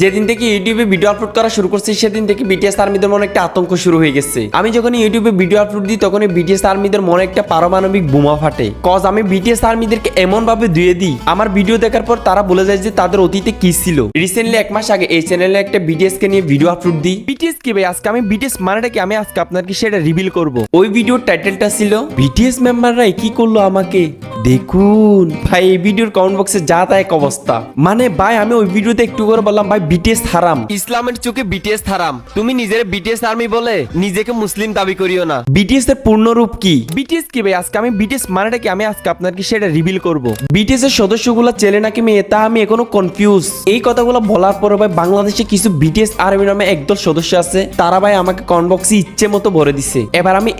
যেদিন থেকে ইউটিউবে ভিডিও আপলোড করা শুরু করছি সেদিন থেকে বিটিএস আর্মিদের মনে একটা আতঙ্ক শুরু হয়ে গেছে। আমি যখন ইউটিউবে ভিডিও আপলোড দিই তখন বিটিএস আর্মিদের মনে একটা পারমাণবিক বোমা ফাটে। কজ আমি বিটিএস আর্মিদেরকে এমন ভাবে ধুয়ে দিই, আমার ভিডিও দেখার পর তারা বলে যায় যে তাদের অতীতে কি ছিল। রিসেন্টলি 1 মাস আগে এই চ্যানেলে একটা বিটিএস কে নিয়ে ভিডিও আপলোড দিই। বিটিএস কি ভাই, আজকে আমি বিটিএস মানেটা কি আমি আজকে আপনাকে সেটা রিভিল করব। ওই ভিডিওর টাইটেলটা ছিল বিটিএস মেম্বাররা কি করলো আমাকে দেখুন। ভাই এই ভিডিওর কমেন্ট বক্সে যা তা এক অবস্থা। মানে ভাই আমি ওই ভিডিওতে একটু করে বললাম ভাই বিটিএস হারাম, ইসলামের চোখে বিটিএস হারাম। তুমি নিজের বিটিএস আর্মি বলে নিজেকে মুসলিম দাবি করিও না। বিটিএস এর পূর্ণ রূপ কি? বিটিএস কি ভাই, আজকে আমি বিটিএস মানেটা কি আমি আজকে আপনাকে সেটা রিভিল করব। বিটিএস এর সদস্যগুলো ছেলে নাকি মেয়ে তা আমি এখনো কনফিউজ। এই কথাগুলো বলার পরে ভাই বাংলাদেশে কিছু বিটিএস আর্মি নামে একদল সদস্য আছে, তারা ভাই আমাকে কমেন্ট বক্সে ইচ্ছে মতো ভরে দিছে। এবার আমি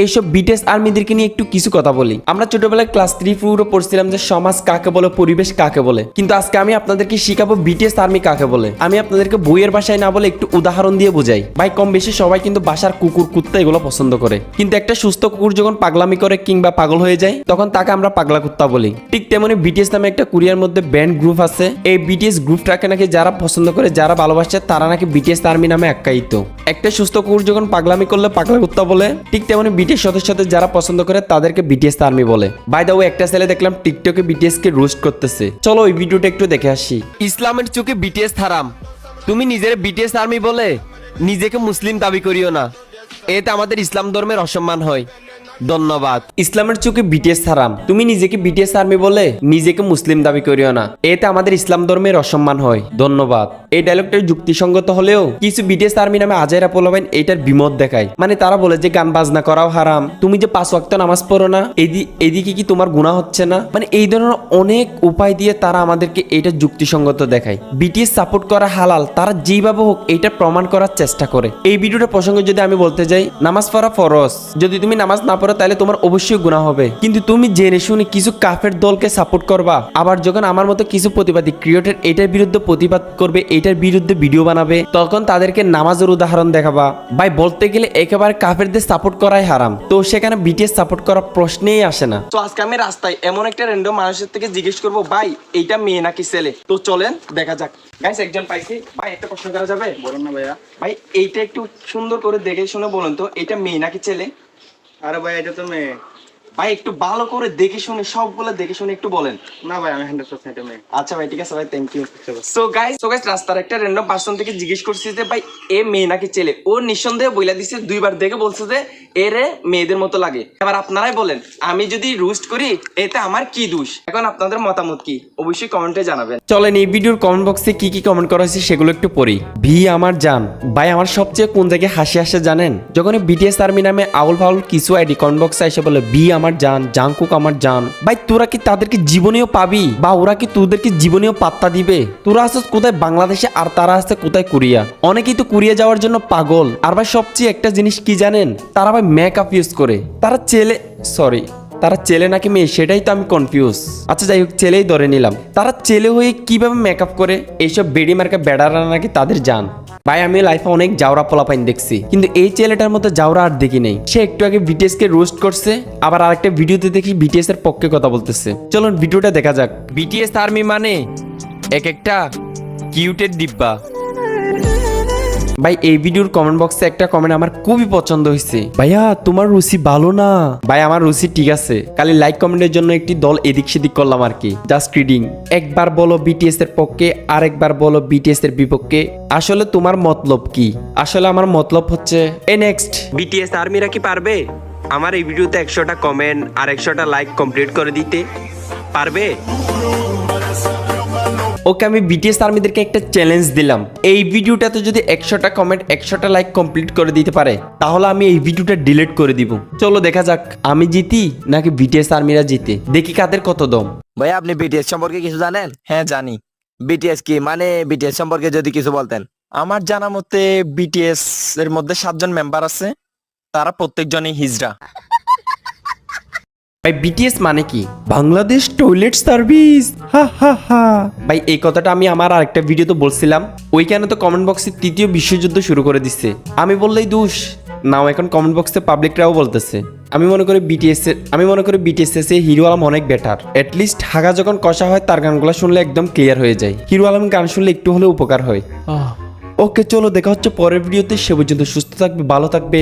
এইসব বিটিএস আর্মিদেরকে নিয়ে একটু কিছু কথা বলি। আমরা ছোটবেলায় ক্লাস 3-4 পড়ছিলাম যে সমাজ কাকে বলে, পরিবেশ কাকে বলে, কিন্তু আজকে আমি আপনাদেরকে শিখাবো বিটিএস আর্মি কাকে বলে। আমি আপনাদেরকে বইয়ের ভাষায় না বলে একটু উদাহরণ দিয়ে বোঝাই। ভাই কম বেশি সবাই কিন্তু বাসার কুকুর কুত্তা এগুলো পছন্দ করে, কিন্তু একটা সুস্থ কুকুর যখন পাগলামি করে কিংবা পাগল হয়ে যায় তখন তাকে আমরা পাগলা কুত্তা বলি। ঠিক তেমনি বিটিএস নামে একটা কোরিয়ার মধ্যে ব্যান্ড গ্রুপ আছে। এই বিটিএস গ্রুপটাকে নাকি যারা পছন্দ করে, যারা ভালোবাসে, তারা নাকি বিটিএস আর্মি নামে আখ্যায়িত। একটা সুস্থ কুকুর যখন পাগলামি করলে পাগলা কুত্তা বলে, ঠিক তেমনি বিটিএস সদস্যদের যারা পছন্দ করে তাদেরকে বিটিএস আর্মি বলে। বাই দ্য ওয়ে একটা ছেলে দেখলাম টিকটকে বিটিএস কে রোস্ট করতেছে, চলো ওই ভিডিওটা একটু দেখে আসি। ইসলামের চোখে বিটিএস হারাম, তুমি নিজের বিটিএস আর্মি বলে নিজেকে মুসলিম দাবি করিও না, এতে আমাদের ইসলাম ধর্মের অসম্মান হয়। ধন্যবাদ। ইসলামের চোখে বিটিএস হারাম, তুমি নিজেকে বিটিএস আর্মি বলে নিজেকে মুসলিম দাবি করিও না, এতে আমাদের ইসলাম ধর্মের অসম্মান হয়। ধন্যবাদ। এই ডায়লগটা যুক্তিসঙ্গত হলেও কিছু বিটিএস আর্মি নামে আজাইরা পোলাবেন এইটার বিমত দেখায়। মানে তারা বলে যে গান বাজনা করাও হারাম, তুমি যে 5 ওয়াক্ত নামাজ পড়ো না, এদিকে কি তোমার গুনাহ হচ্ছে না? মানে এই ধরনের অনেক উপায় দিয়ে তারা আমাদেরকে এইটা যুক্তিসঙ্গত দেখায়। বিটিএস সাপোর্ট করা হালাল, তারা যেভাবে হোক এইটা প্রমাণ করার চেষ্টা করে। এই ভিডিওটা প্রসঙ্গে যদি আমি বলতে যাই, নামাজ পড়া ফরজ, যদি তুমি নামাজ না তাহলে তোমার অবশ্যই গুনাহ হবে, কিন্তু তুমি জেনে শুনে কিছু কাফের দলকে সাপোর্ট করবা। আবার যখন আমার মতো কিছু প্রতিবাদী ক্রিয়েটর এটার বিরুদ্ধে প্রতিবাদ করবে, এটার বিরুদ্ধে ভিডিও বানাবে, তখন তাদেরকে নামাজের উদাহরণ দেখাবা। ভাই বলতে গেলে একেবারে কাফেরদের সাপোর্ট করাই হারাম, তো সেখানে বিটিএস সাপোর্ট করা প্রশ্নেই আসে না। তো আজকে আমি রাস্তায় এমন একটা র্যান্ডম মানুষের থেকে জিজ্ঞেস করবো, ভাই এইটা মেয়ে নাকি ছেলে? তো চলেন দেখা যাক। গাইস একজন পাইছি। ভাই একটা প্রশ্ন করা যাবে? বলুন না ভাইয়া। ভাই এইটা একটু সুন্দর করে দেখে শুনে বলুন তো, এটা মেয়ে নাকি ছেলে? আরে ভাই এটা তো মেয়ে। ভাই একটু ভালো করে দেখে শুনে, সবগুলো দেখে শুনে একটু বলেন। না ভাই আমি 100% এটা মেয়ে। আচ্ছা ভাই ঠিক আছে ভাই, থ্যাংক ইউ। সো গাইস রাস্তার একটা র্যান্ডম পারসন থেকে জিজ্ঞেস করছি যে ভাই এ মেয়ে নাকি ছেলে? ও নিঃসন্দেহে বইলা দিছে, 2বার দেখে বলছে যে এরে মেয়েদের মতো লাগে। এবার আপনারাই বলেন, আমি যদি রোস্ট করি এতে আমার কি দোষ? এখন আপনাদের মতামত কি অবশ্যই কমেন্টে জানাবেন। চলেন এই ভিডিওর কমেন্ট বক্সে কি কি কমেন্ট করা হয়েছে সেগুলো একটু পড়ি। ভি আমার জান ভাই, আমার সবচেয়ে কোন জায়গায় হাসি আসে জানেন? যখন বিটিএস আর্মি নামে আউল ফাউল কিছু আইডি কমেন্ট বক্সে এসে বলে ভি আমার জান, জাংকুক আমার জান। ভাই তোরা কি তাদেরকে জীবনেও পাবি, বা ওরা কি তোদেরকে জীবনেও পাত্তা দিবে? তোরা আসছিস কোথায় বাংলাদেশে আর তারা আসছে কোথায় কোরিয়া। অনেকেই তো কোরিয়া যাওয়ার জন্য পাগল। আর ভাই সবচেয়ে একটা জিনিস কি জানেন? তারা ভাই মেকআপ ইউজ করে। তারা ছেলে নাকি মেয়ে সেটাই তো আমি কনফিউজ। আচ্ছা যাই হোক, ছেলেই ধরে নিলাম। তারা ছেলে হয়ে কিভাবে মেকআপ করে? এইসব বেডি মার্কা বেড়ারা নাকি তাদের জান। ভাই আমি লাইফে অনেক জাউরা পোলাপাইন দেখছি, কিন্তু এই ছেলেটার মতো জাউরা আর দেখি নেই। সে একটু আগে বিটিএস কে রোস্ট করছে, আবার আরেকটা ভিডিওতে দেখি বিটিএস এর পক্ষে কথা বলতেছে। চলুন ভিডিওটা দেখা যাক। বিটিএস আর্মি মানে এক একটা কিউটের ডিব্বা। ভাই এই ভিডিওর কমেন্ট বক্সে একটা কমেন্ট আমার খুবই পছন্দ হয়েছে, ভাইয়া তোমার রুচি ভালো না। ভাই আমার রুচি ঠিক আছে, খালি লাইক কমেন্টের জন্য একটি দল এদিক সেদিক করলাম আর কি, জাস্ট রিডিং। একবার বলো বিটিএস এর পক্ষে, আরেকবার বলো বিটিএস এর বিপক্ষে। আসলে তোমার মতলব কি? আসলে আমার মতলব হচ্ছে নেক্সট বিটিএস আর্মিরা কি পারবে আমার এই ভিডিওতে 100টা কমেন্ট আর 100টা লাইক কমপ্লিট করে দিতে? পারবে? ওকে আমি বিটিএস আর্মিদেরকে একটা চ্যালেঞ্জ দিলাম, এই ভিডিওটাতে যদি 100টা কমেন্ট 100টা লাইক কমপ্লিট করে দিতে পারে তাহলে আমি এই ভিডিওটা ডিলিট করে দিব। চলো দেখা যাক আমি জিতি নাকি বিটিএস আর্মিরা জিতে, দেখি কাদের কত দম। ভাই আপনি বিটিএস সম্পর্কে কিছু জানেন? হ্যাঁ জানি। বিটিএস কি মানে বিটিএস সম্পর্কে যদি কিছু বলতেন। আমার জানা মতে বিটিএস এর মধ্যে 7 জন মেম্বার আছে, তারা প্রত্যেকজনই হিজড়া। ভাই বিটিএস মানে কি? বাংলাদেশ টয়লেট সার্ভিস, হা হা হা। ভাই এই কথাটা আমি আমার আরেকটা ভিডিওতে বলছিলাম, ওইখানে তো কমেন্ট বক্সে 3য় বিশ্বযুদ্ধ শুরু করে দিচ্ছে। আমি বললেই দোষ নাও, এখন কমেন্ট বক্সে পাবলিকরাও বলতেছে আমি মনে করি বিটিএস এর চেয়ে হিরো আলম অনেক বেটার। এটলিস্ট হাগা যখন কষা হয় তার গানগুলো শুনলে একদম ক্লিয়ার হয়ে যায়। হিরো আলম গান শুনলে একটু হলেও উপকার হয়। ওকে চলো দেখা হচ্ছে পরের ভিডিওতে, সে পর্যন্ত সুস্থ থাকবে, ভালো থাকবে।